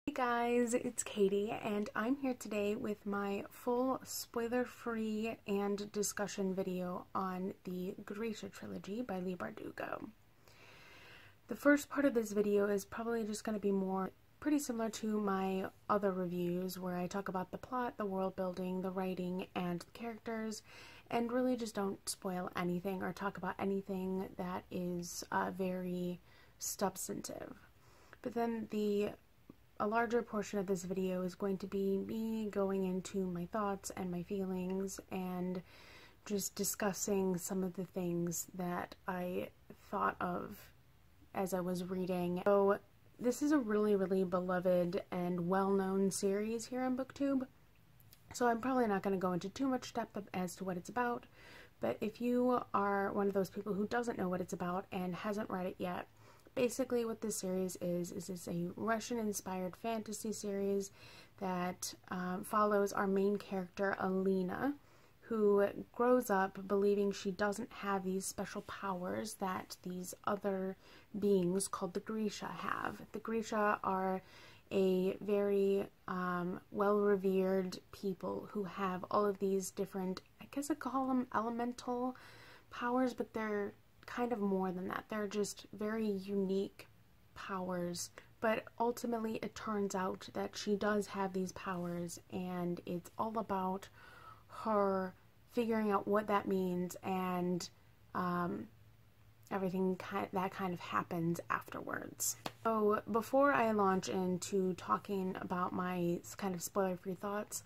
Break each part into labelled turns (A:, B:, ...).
A: Hey guys, it's Katie, and I'm here today with my full spoiler-free and discussion video on the Grisha Trilogy by Leigh Bardugo. The first part of this video is probably just going to be pretty similar to my other reviews, where I talk about the plot, the world building, the writing, and the characters, and really just don't spoil anything or talk about anything that is very substantive. But then a larger portion of this video is going to be me going into my thoughts and my feelings and just discussing some of the things that I thought of as I was reading. So this is a really beloved and well-known series here on BookTube, so I'm probably not going to go into too much depth as to what it's about, but if you are one of those people who doesn't know what it's about and hasn't read it yet, basically what this series is it's a Russian-inspired fantasy series that follows our main character, Alina, who grows up believing she doesn't have these special powers that these other beings called the Grisha have. The Grisha are a very well-revered people who have all of these different, I guess I call them elemental powers, but they're kind of more than that. They're just very unique powers, but ultimately it turns out that she does have these powers, and it's all about her figuring out what that means and everything that kind of happens afterwards. So before I launch into talking about my kind of spoiler-free thoughts,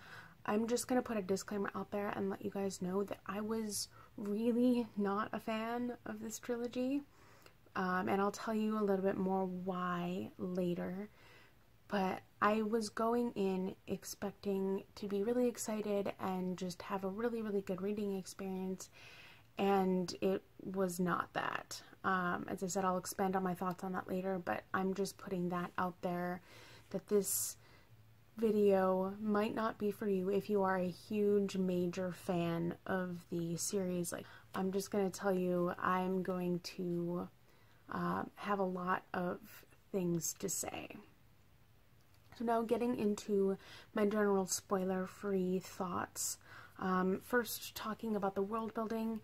A: I'm just going to put a disclaimer out there and let you guys know that I was really not a fan of this trilogy, and I'll tell you a little bit more why later. But I was going in expecting to be really excited and just have a really good reading experience, and it was not that. As I said, I'll expand on my thoughts on that later, but I'm just putting that out there, that this video might not be for you if you are a huge major fan of the series. Like, I'm just going to tell you, I'm going to have a lot of things to say. So now getting into my general spoiler-free thoughts. First, talking about the world building,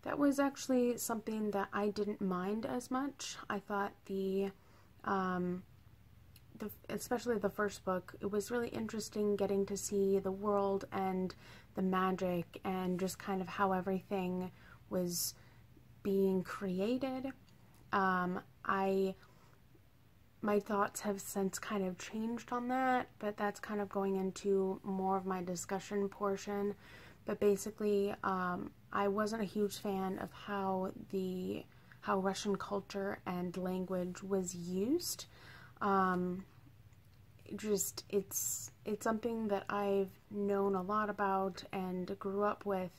A: that was actually something that I didn't mind as much. I thought especially the first book, it was really interesting getting to see the world and the magic and just kind of how everything was being created. My thoughts have since kind of changed on that, but that's kind of going into more of my discussion portion. But basically, I wasn't a huge fan of how Russian culture and language was used. It's something that I've known a lot about and grew up with.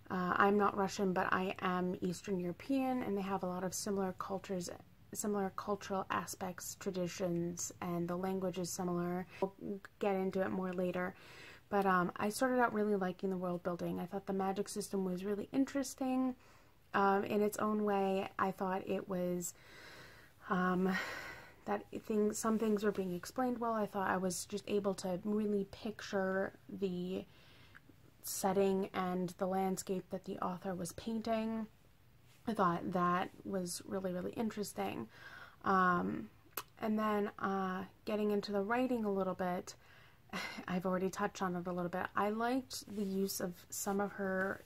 A: I'm not Russian, but I am Eastern European, and they have a lot of similar cultures, similar cultural aspects, traditions, and the language is similar. We'll get into it more later. But I started out really liking the world building. I thought the magic system was really interesting in its own way. I thought it was some things were being explained well. I thought I was just able to really picture the setting and the landscape that the author was painting. I thought that was really interesting. And then getting into the writing a little bit, I've already touched on it a little bit. I liked the use of some of her,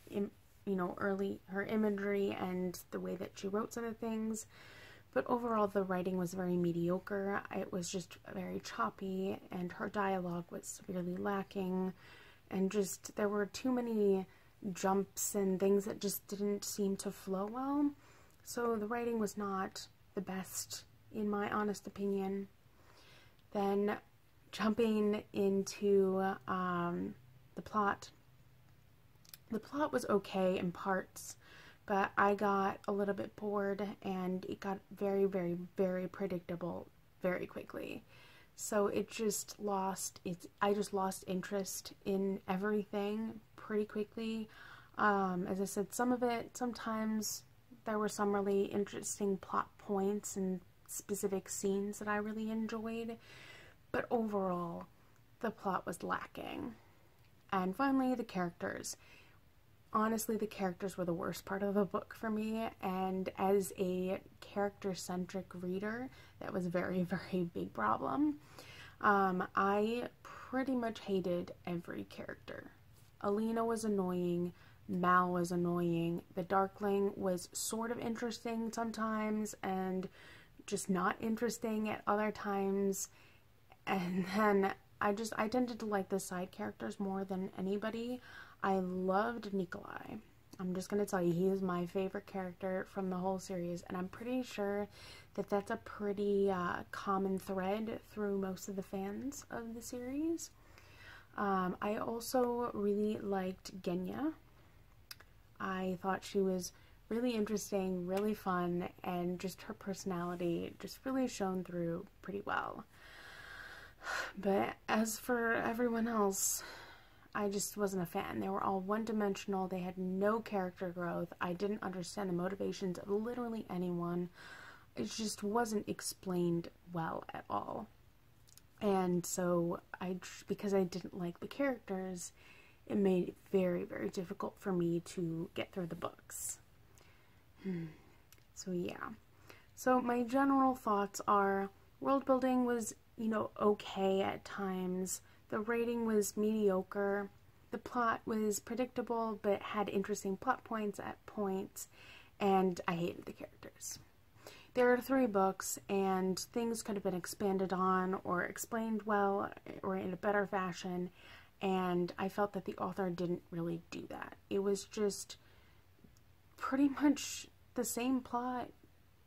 A: her imagery and the way that she wrote some of things. But overall, the writing was very mediocre. It was just very choppy, and her dialogue was severely lacking. And just, there were too many jumps and things that just didn't seem to flow well. So the writing was not the best, in my honest opinion. Then, jumping into the plot. The plot was okay in parts, but I got a little bit bored, and it got very predictable very quickly. So I just lost interest in everything pretty quickly. As I said, sometimes there were some really interesting plot points and specific scenes that I really enjoyed, but overall, the plot was lacking. And finally, the characters. Honestly, the characters were the worst part of the book for me, and as a character-centric reader, that was a very, very big problem. I pretty much hated every character. Alina was annoying, Mal was annoying, the Darkling was sort of interesting sometimes, and just not interesting at other times, and then I tended to like the side characters more than anybody. I loved Nikolai. I'm just going to tell you, he is my favorite character from the whole series, and I'm pretty sure that that's a pretty common thread through most of the fans of the series. I also really liked Genya. I thought she was really interesting, really fun, and just her personality just really shone through pretty well. But as for everyone else, I just wasn't a fan. They were all one-dimensional. They had no character growth. I didn't understand the motivations of literally anyone. It just wasn't explained well at all. And so, because I didn't like the characters, it made it very, very difficult for me to get through the books. So yeah. So my general thoughts are, world building was, okay at times. The writing was mediocre. The plot was predictable, but had interesting plot points at points, and I hated the characters. There are 3 books, and things could have been expanded on or explained well or in a better fashion, and I felt that the author didn't really do that. It was just pretty much the same plot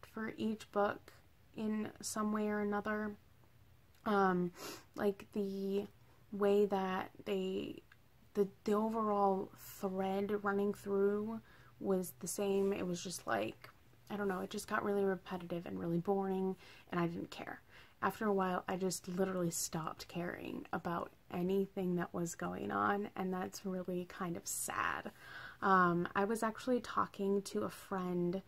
A: for each book in some way or another. Like the way that the overall thread running through was the same. It was just like, I don't know, it just got really repetitive and really boring, and I didn't care. After a while, I just literally stopped caring about anything that was going on, and that's really kind of sad. I was actually talking to a friend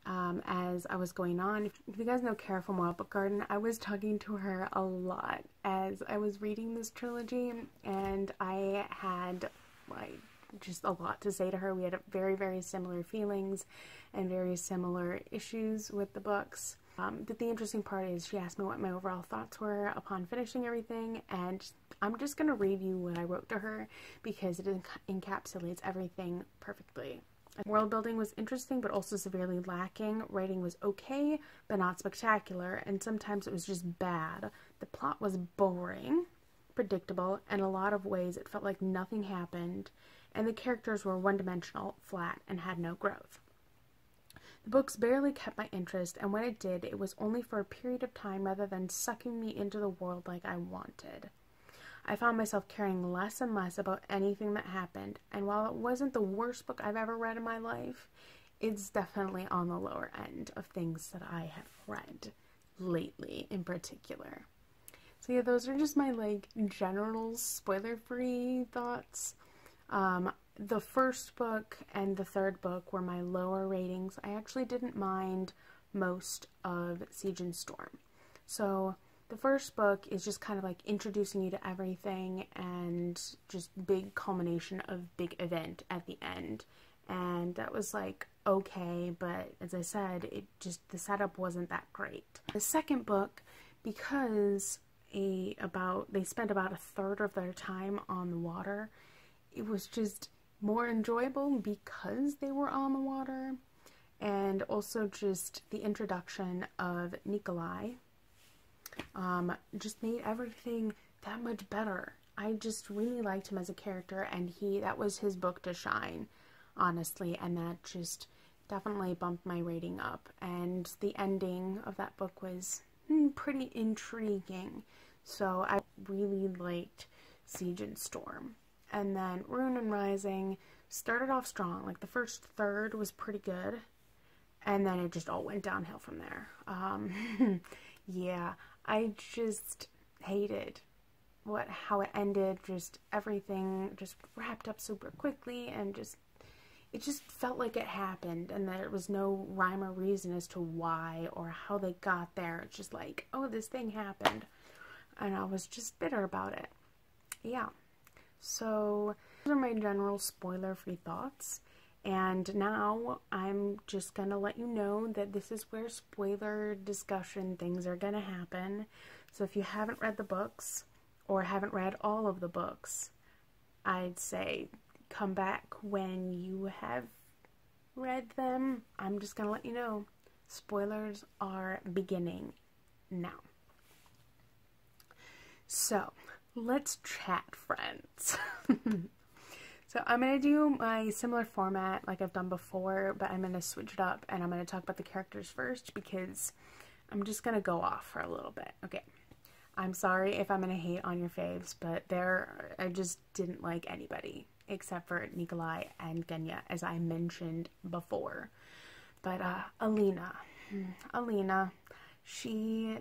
A: as I was going on. If you guys know Kara from Wild Book Garden, I was talking to her a lot as I was reading this trilogy, and I had just a lot to say to her. We had very, very similar feelings and very similar issues with the books. But the interesting part is she asked me what my overall thoughts were upon finishing everything, and I'm just going to read you what I wrote to her because it encapsulates everything perfectly. World building was interesting but also severely lacking. Writing was okay but not spectacular, and sometimes it was just bad. The plot was boring, predictable, and in a lot of ways it felt like nothing happened, and the characters were one-dimensional, flat, and had no growth. The books barely kept my interest, and when it did, it was only for a period of time rather than sucking me into the world like I wanted. I found myself caring less and less about anything that happened, and while it wasn't the worst book I've ever read in my life, it's definitely on the lower end of things that I have read lately in particular. So yeah, those are just my general spoiler-free thoughts. The first book and the third book were my lower ratings. I actually didn't mind most of Siege and Storm. So the first book is just kind of like introducing you to everything and just big culmination of big event at the end. And that was okay, but as I said, the setup wasn't that great. The second book, because they spent about a third of their time on the water, it was just more enjoyable because they were on the water, and also just the introduction of Nikolai just made everything that much better. I just really liked him as a character, and that was his book to shine, honestly, and that just definitely bumped my rating up. And the ending of that book was pretty intriguing, so I really liked Siege and Storm. And then Rune and Rising started off strong. The first third was pretty good, and then it just all went downhill from there. Yeah, I just hated how it ended. Just everything just wrapped up super quickly, and it just felt like it happened, and there was no rhyme or reason as to why or how they got there. It's just oh, this thing happened. and I was just bitter about it. Yeah. So those are my general spoiler-free thoughts. And now I'm just gonna let you know that this is where spoiler discussion things are gonna happen. So if you haven't read the books, or haven't read all of the books, I'd say come back when you have read them. I'm just gonna let you know, spoilers are beginning now. So, let's chat, friends. So I'm going to do my similar format like I've done before, but I'm going to switch it up and I'm going to talk about the characters first because I'm just going to go off for a little bit. Okay, I'm sorry if I'm going to hate on your faves, but I just didn't like anybody except for Nikolai and Genya, as I mentioned before. But Alina, she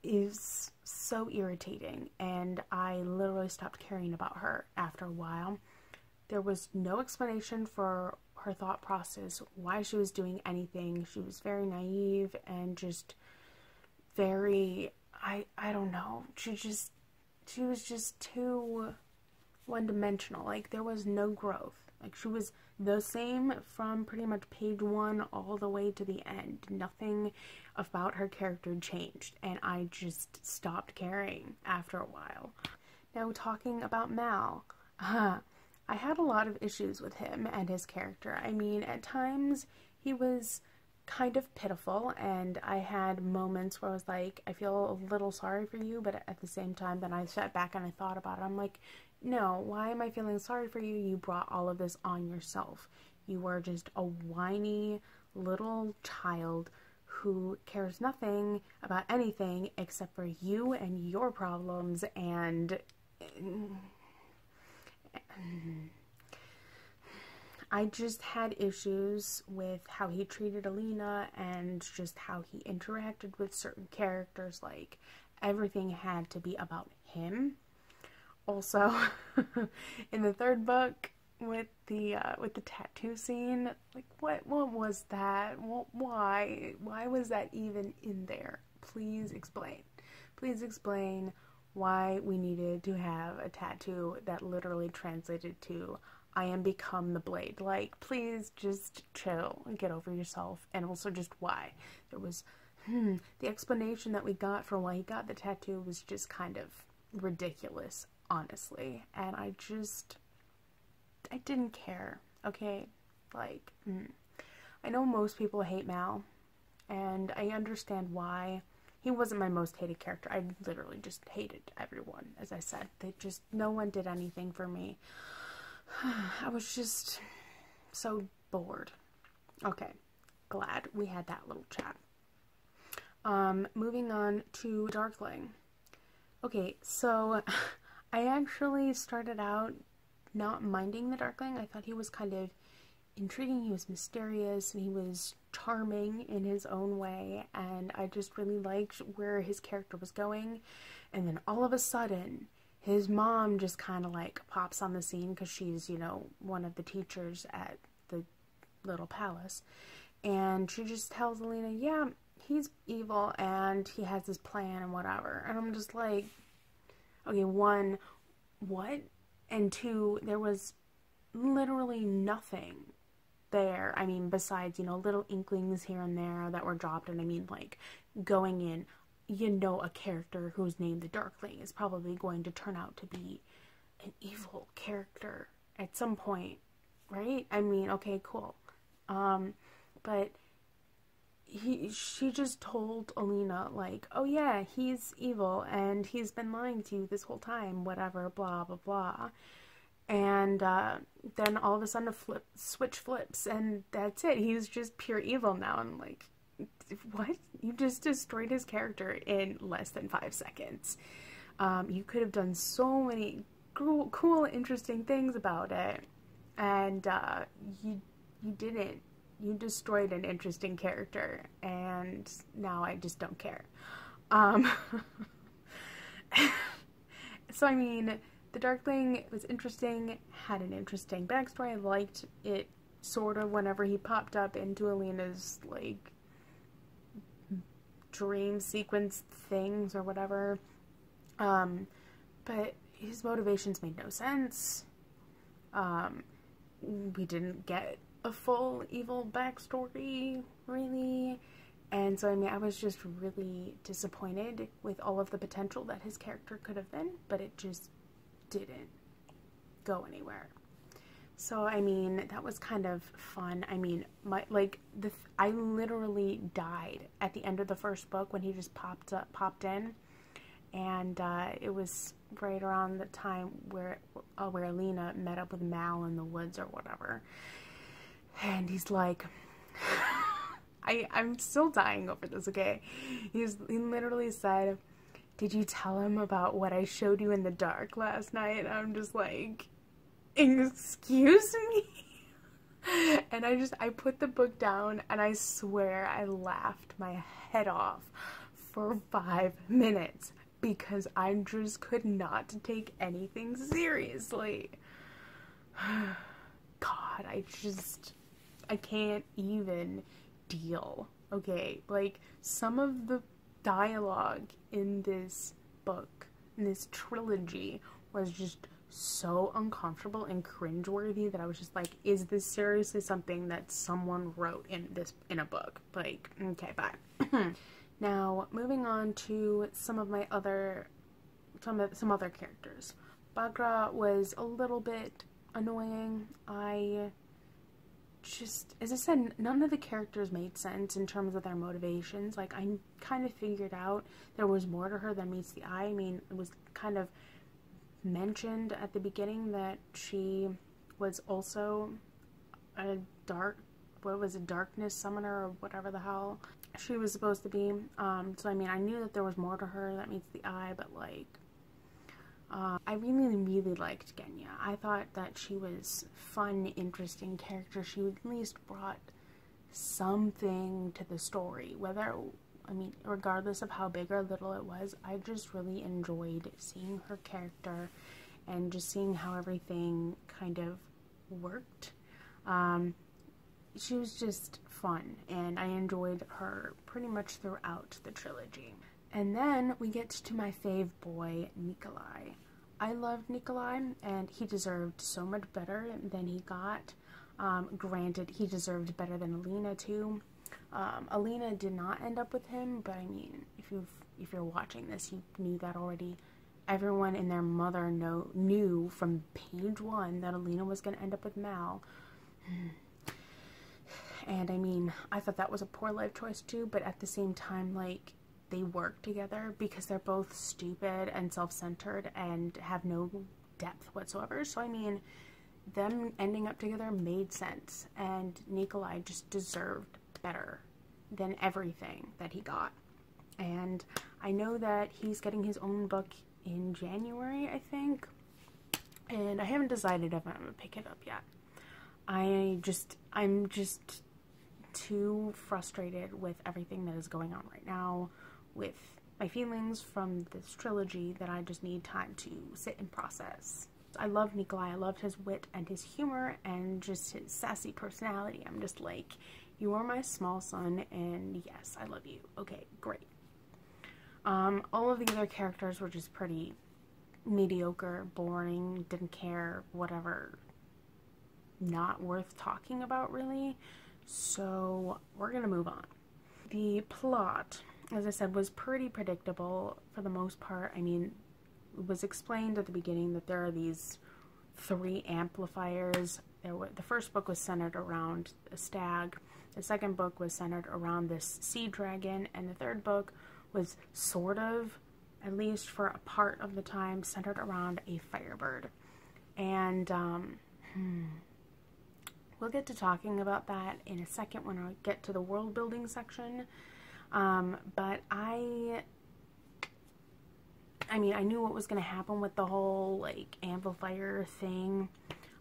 A: is so irritating, and I literally stopped caring about her after a while. There was no explanation for her thought process, why she was doing anything. She was very naive and just very, I don't know, she was just too one-dimensional. Like, there was no growth. Like, she was the same from pretty much page 1 all the way to the end. Nothing about her character changed, and I just stopped caring after a while. Now, talking about Mal, I had a lot of issues with him and his character. I mean, at times, he was kind of pitiful, and I had moments where I was like, I feel a little sorry for you, but at the same time, then I sat back and I thought about it. I'm like, no, why am I feeling sorry for you? You brought all of this on yourself. You were just a whiny little child who cares nothing about anything except for you and your problems, and I just had issues with how he treated Alina and just how he interacted with certain characters. Like, everything had to be about him. Also, in the third book, with the tattoo scene, like, what was that? Why was that even in there? Please explain. Please explain why we needed to have a tattoo that literally translated to, I am become the blade. Like, please just chill and get over yourself. And also just why. There was, the explanation that we got for why he got the tattoo was just kind of ridiculous, honestly. And I didn't care, okay? Like, I know most people hate Mal, and I understand why. He wasn't my most hated character. I literally just hated everyone, as I said. No one did anything for me. I was just so bored. Okay, glad we had that little chat. Moving on to Darkling. Okay, so I actually started out not minding the Darkling. I thought he was kind of intriguing, he was mysterious, and he was charming in his own way, and I just really liked where his character was going. And then all of a sudden, his mom just kind of like pops on the scene because she's, you know, one of the teachers at the little palace, and she just tells Alina, yeah, he's evil and he has this plan and whatever. And I'm just like, okay, one, what? And two, there was literally nothing there. I mean, besides, you know, little inklings here and there that were dropped. And I mean, like, going in, you know, a character who's named the Darkling is probably going to turn out to be an evil character at some point, right? I mean, okay, cool. But she just told Alina, like, oh yeah, he's evil and he's been lying to you this whole time, whatever, blah, blah, blah. And then all of a sudden a switch flips, and that's it. He's just pure evil now. And like, what? You just destroyed his character in less than 5 seconds. You could have done so many cool, interesting things about it, and you didn't. You destroyed an interesting character, and now I just don't care. So I mean, the Darkling was interesting, had an interesting backstory. I liked it sort of whenever he popped up into Alina's, like, dream sequence things or whatever. But his motivations made no sense. We didn't get a full evil backstory, really. And so, I mean, I was just really disappointed with all of the potential that his character could have been, but it just didn't go anywhere. So, I mean, that was kind of fun. I mean, I literally died at the end of the first book when he just popped in. And it was right around the time where Lena met up with Mal in the woods or whatever. And he's like, I'm still dying over this, okay? He literally said, "Did you tell him about what I showed you in the dark last night?" And I'm just like, excuse me? And I put the book down, and I swear I laughed my head off for 5 minutes because I just could not take anything seriously. God, I can't even deal, okay? Like, some of the dialogue in this book, in this trilogy, was just so uncomfortable and cringeworthy that I was just like, is this seriously something that someone wrote in a book? Like, okay, bye. Now, moving on to some other characters. Baghra was a little bit annoying. As I said, none of the characters made sense in terms of their motivations. Like, I kind of figured out there was more to her than meets the eye. I mean, it was kind of mentioned at the beginning that she was also a darkness summoner or whatever the hell she was supposed to be. So I mean, I knew that there was more to her that meets the eye, but like, I really liked Genya. I thought that she was fun, interesting character. She at least brought something to the story, regardless of how big or little it was. I just really enjoyed seeing her character and just seeing how everything kind of worked. She was just fun, and I enjoyed her pretty much throughout the trilogy. And then we get to my fave boy, Nikolai. I loved Nikolai, and he deserved so much better than he got. Granted, he deserved better than Alina too. Alina did not end up with him, but I mean, if you're watching this, you knew that already. Everyone and their mother knew from page 1 that Alina was going to end up with Mal. And I mean, I thought that was a poor life choice too, but at the same time, like, they work together because they're both stupid and self-centered and have no depth whatsoever. So I mean, them ending up together made sense, and Nikolai just deserved better than everything that he got. And I know that he's getting his own book in January, I think, and I haven't decided if I'm gonna pick it up yet. I'm just too frustrated with everything that is going on right now with my feelings from this trilogy that I just need time to sit and process. I love Nikolai. I loved his wit and his humor and just his sassy personality. I'm just like, you are my small son, and yes, I love you. Okay, great. All of the other characters were just pretty mediocre, boring, didn't care, whatever. Not worth talking about, really. So we're gonna move on. The plot, as I said, was pretty predictable for the most part. I mean, it was explained at the beginning that there are these 3 amplifiers. The first book was centered around a stag. The second book was centered around this sea dragon. And the third book was sort of, at least for a part of the time, centered around a firebird. And, we'll get to talking about that in a second when I get to the world building section. But I mean, I knew what was going to happen with the whole, like, amplifier thing.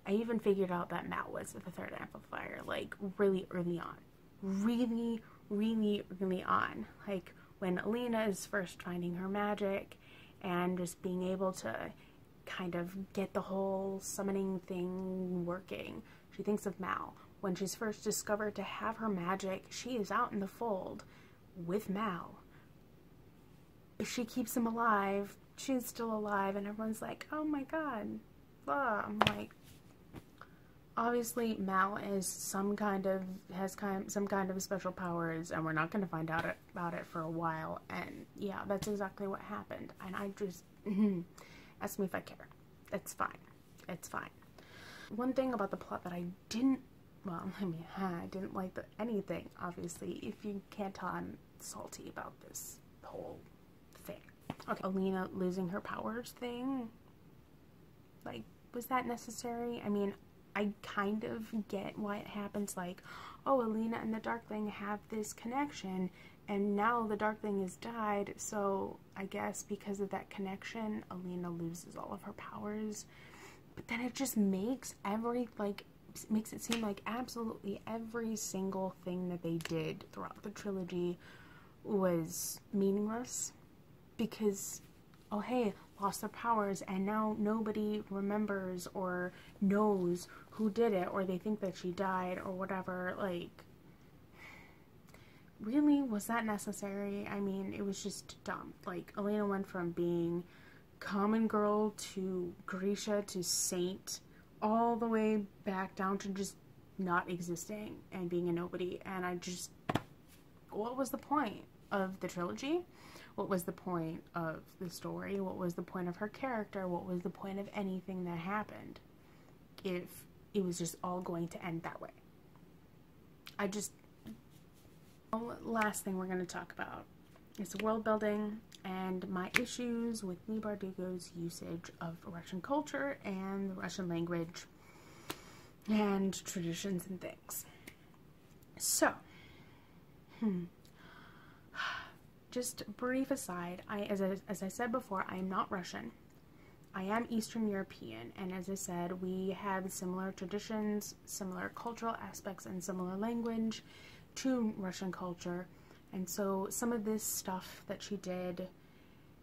A: I even figured out that Mal was the 3rd amplifier, like, really early on. Really early on. Like, when Alina is first finding her magic and just being able to kind of get the whole summoning thing working, she thinks of Mal. When she's first discovered to have her magic, she is out in the fold with Mal. She keeps him alive she's still alive, and everyone's like, oh my god, blah. I'm like, obviously Mal is some kind of special powers, and we're not going to find out about it for a while. And yeah, that's exactly what happened. And I just ask me if I care. It's fine. It's fine. One thing about the plot that I didn't, well, I mean, I didn't like anything, obviously. If you can't tell, I'm salty about this whole thing. Okay, Alina losing her powers thing, like, was that necessary? I mean, I kind of get why it happens, like, oh, Alina and the Darkling have this connection, and now the Darkling has died, so I guess because of that connection, Alina loses all of her powers. But then it just makes makes it seem like absolutely every single thing that they did throughout the trilogy was meaningless, because, oh hey, lost their powers, and now nobody remembers or knows who did it, or they think that she died or whatever. Like, really, was that necessary? I mean, it was just dumb. Like, Alina went from being common girl to Grisha to saint, all the way back down to just not existing and being a nobody. And I just, what was the point of the trilogy? What was the point of the story? What was the point of her character? What was the point of anything that happened if it was just all going to end that way? Last thing we're going to talk about is world building and my issues with Leigh Bardugo's usage of Russian culture and the Russian language and traditions and things. So, just brief aside, as I said before, I am not Russian. I am Eastern European, and as I said, we have similar traditions, similar cultural aspects, and similar language to Russian culture. And so some of this stuff that she did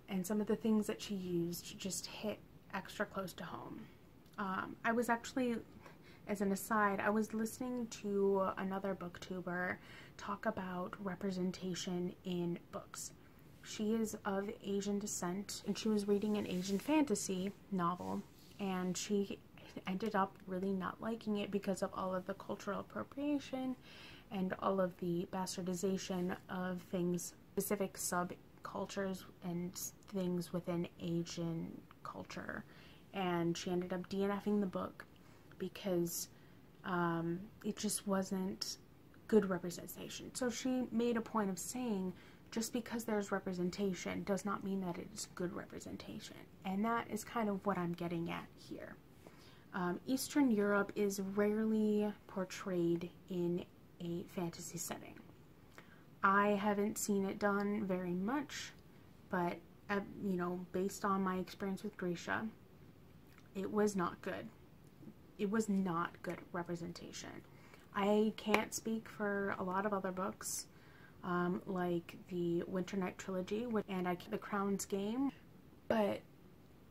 A: and some of the things that she used just hit extra close to home. I was actually, as an aside, I was listening to another booktuber talk about representation in books. She is of Asian descent, and she was reading an Asian fantasy novel, and she ended up really not liking it because of all of the cultural appropriation and all of the bastardization of things, specific subcultures and things within Asian culture. And she ended up DNFing the book because it just wasn't good representation. So she made a point of saying, just because there's representation does not mean that it's good representation. And that is kind of what I'm getting at here. Eastern Europe is rarely portrayed in a fantasy setting. I haven't seen it done very much, but you know, based on my experience with Grisha, it was not good. It was not good representation. I can't speak for a lot of other books, like the Winter Night Trilogy and The Crown's Game, but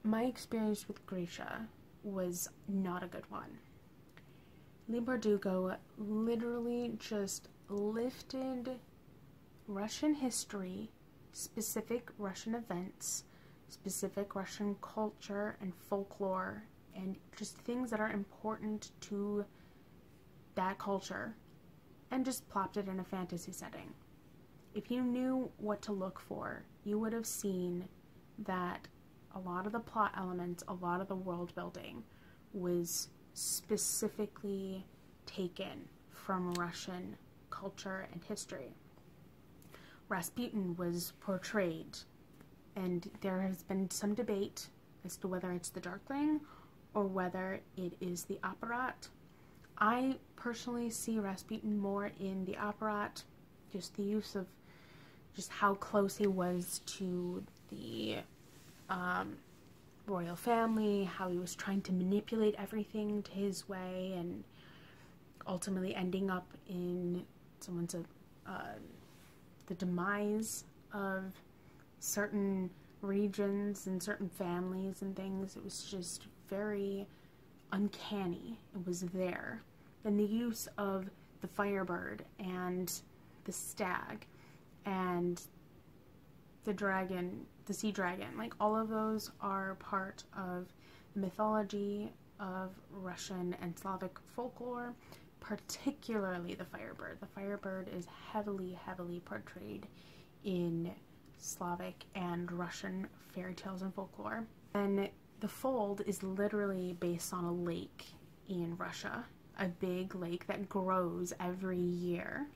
A: my experience with Grisha was not a good one. Leigh Bardugo literally just lifted Russian history, specific Russian events, specific Russian culture and folklore, and just things that are important to that culture, and just plopped it in a fantasy setting. If you knew what to look for, you would have seen that a lot of the plot elements, a lot of the world building was specifically taken from Russian culture and history. Rasputin was portrayed, and there has been some debate as to whether it's the Darkling or whether it is the apparat. I personally see Rasputin more in the apparat, just the use of just how close he was to the royal family, how he was trying to manipulate everything to his way, and ultimately ending up in the demise of certain regions and certain families and things. It was just very uncanny. It was there. And the use of the Firebird and the Stag and the Dragon the sea dragon. Like, all of those are part of the mythology of Russian and Slavic folklore, particularly the Firebird. The Firebird is heavily, heavily portrayed in Slavic and Russian fairy tales and folklore. And the Fold is literally based on a lake in Russia, a big lake that grows every year.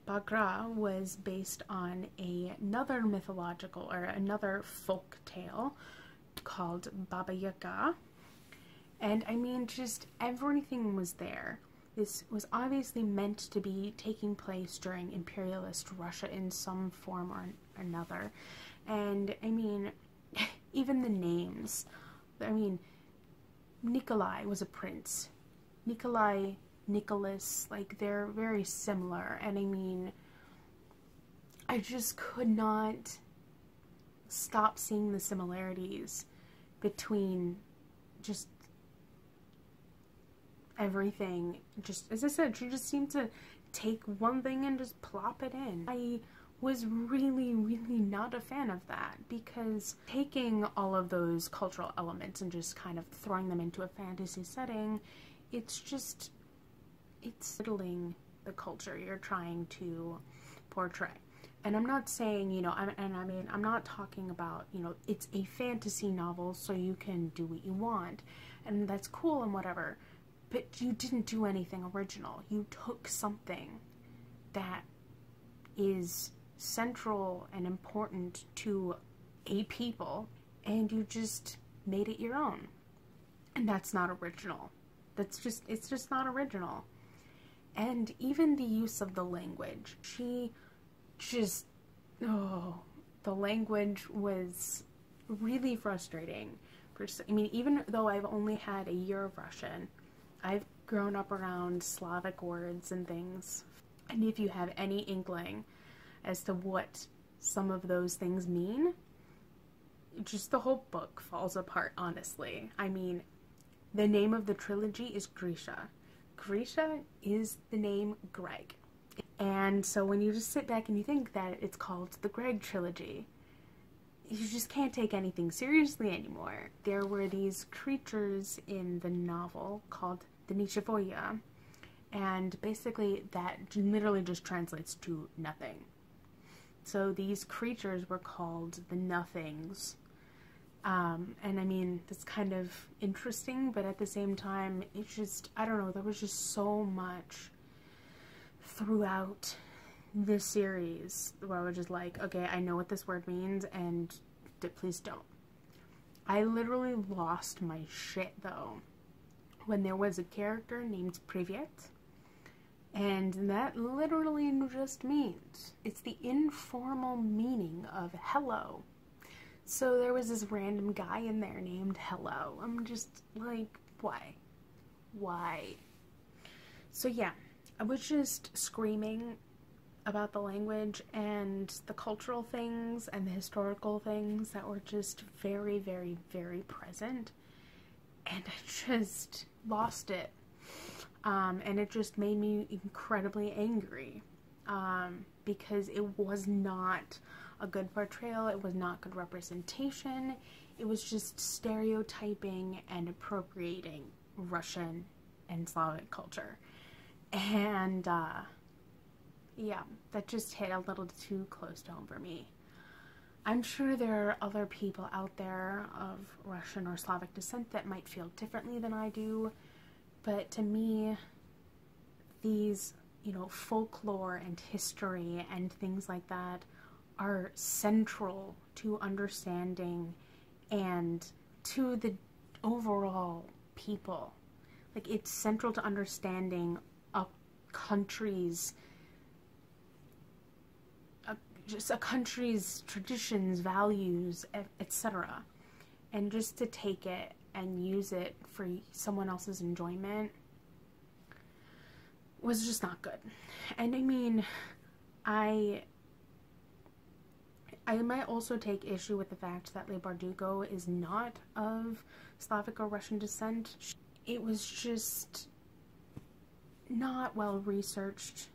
A: Bagra was based on another mythological, or another folk tale called Baba Yaga. And I mean, just everything was there. This was obviously meant to be taking place during imperialist Russia in some form or another. And I mean, even the names. I mean, Nikolai was a prince. Nicholas, like, they're very similar. And I mean, I just could not stop seeing the similarities between just everything. Just, as I said, she just seemed to take one thing and just plop it in. I was really, really not a fan of that, because taking all of those cultural elements and just kind of throwing them into a fantasy setting, it's just, it's belittling the culture you're trying to portray. And I'm not saying, you know, I'm not talking about, you know, it's a fantasy novel, so you can do what you want, and that's cool and whatever, but you didn't do anything original. You took something that is central and important to a people, and you just made it your own. And that's not original. It's just not original. And even the use of the language, the language was really frustrating. I mean, even though I've only had a year of Russian, I've grown up around Slavic words and things. And if you have any inkling as to what some of those things mean, just the whole book falls apart, honestly. I mean, the name of the trilogy is Grisha. Grisha is the name Greg. And so when you just sit back and you think that it's called the Greg Trilogy, you just can't take anything seriously anymore. There were these creatures in the novel called the Nishivoya, and basically that literally just translates to nothing. So these creatures were called the Nothings. And I mean, that's kind of interesting, but at the same time, it's just, I don't know, there was just so much throughout this series where I was just like, okay, I know what this word means, and please don't. I literally lost my shit, though, when there was a character named Privyet. And that literally just means, it's the informal meaning of hello. So there was this random guy in there named Hello. I'm just like, why? Why? So yeah, I was just screaming about the language and the cultural things and the historical things that were just very, very, very present. And I just lost it. And it just made me incredibly angry, because it was not a good portrayal, it was not good representation, it was just stereotyping and appropriating Russian and Slavic culture. And yeah, that just hit a little too close to home for me. I'm sure there are other people out there of Russian or Slavic descent that might feel differently than I do, but to me, these, you know, folklore and history and things like that are central to understanding and to the overall people. Like, it's central to understanding a country's just a country's traditions, values, etc. And just to take it and use it for someone else's enjoyment was just not good. And I mean, I might also take issue with the fact that Leigh Bardugo is not of Slavic or Russian descent. It was just not well researched,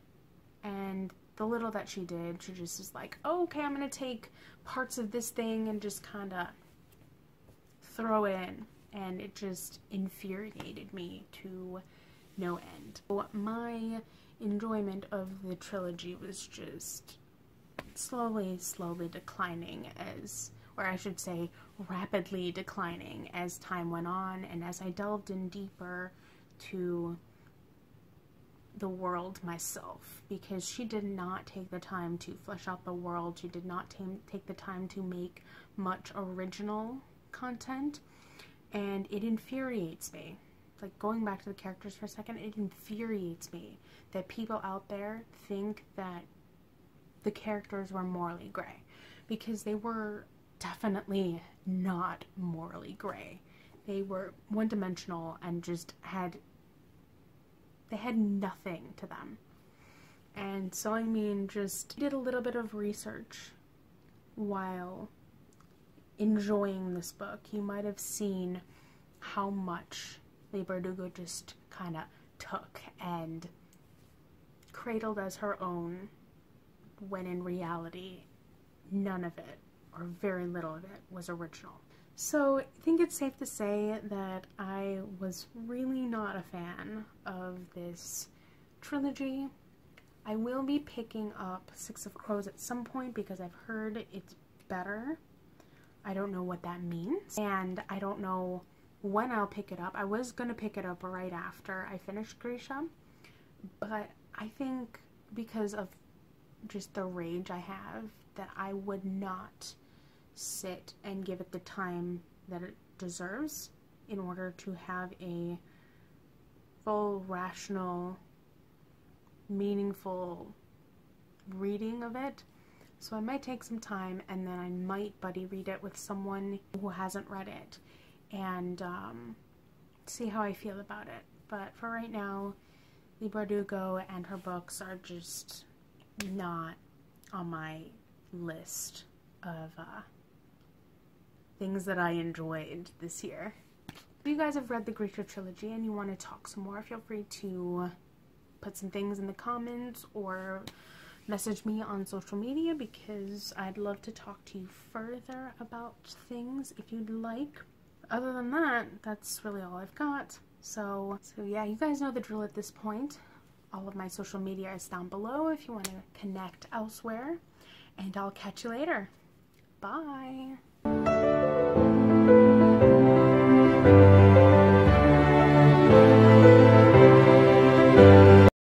A: and the little that she did, she just was like, oh, okay, I'm going to take parts of this thing and just kind of throw it in. And it just infuriated me to no end. So my enjoyment of the trilogy was just slowly declining as, or I should say, rapidly declining as time went on and as I delved in deeper to the world myself, because she did not take the time to flesh out the world. She did not take the time to make much original content, and it infuriates me. Like, going back to the characters for a second, it infuriates me that people out there think that the characters were morally gray, because they were definitely not morally gray. They were one-dimensional and just they had nothing to them. And so, I mean, just did a little bit of research while enjoying this book. You might have seen how much Leigh Bardugo just kind of took and cradled as her own, when in reality, none of it, or very little of it, was original. So I think it's safe to say that I was really not a fan of this trilogy. I will be picking up Six of Crows at some point because I've heard it's better. I don't know what that means, and I don't know when I'll pick it up. I was going to pick it up right after I finished Grisha, but I think because of just the rage I have, that I would not sit and give it the time that it deserves in order to have a full, rational, meaningful reading of it. So I might take some time, and then I might buddy read it with someone who hasn't read it, and see how I feel about it. But for right now, Leigh Bardugo and her books are just not on my list of things that I enjoyed this year. If you guys have read the Grisha Trilogy and you want to talk some more, feel free to put some things in the comments or message me on social media, because I'd love to talk to you further about things if you'd like. Other than that, that's really all I've got. So yeah, you guys know the drill at this point. All of my social media is down below if you want to connect elsewhere, and I'll catch you later. Bye!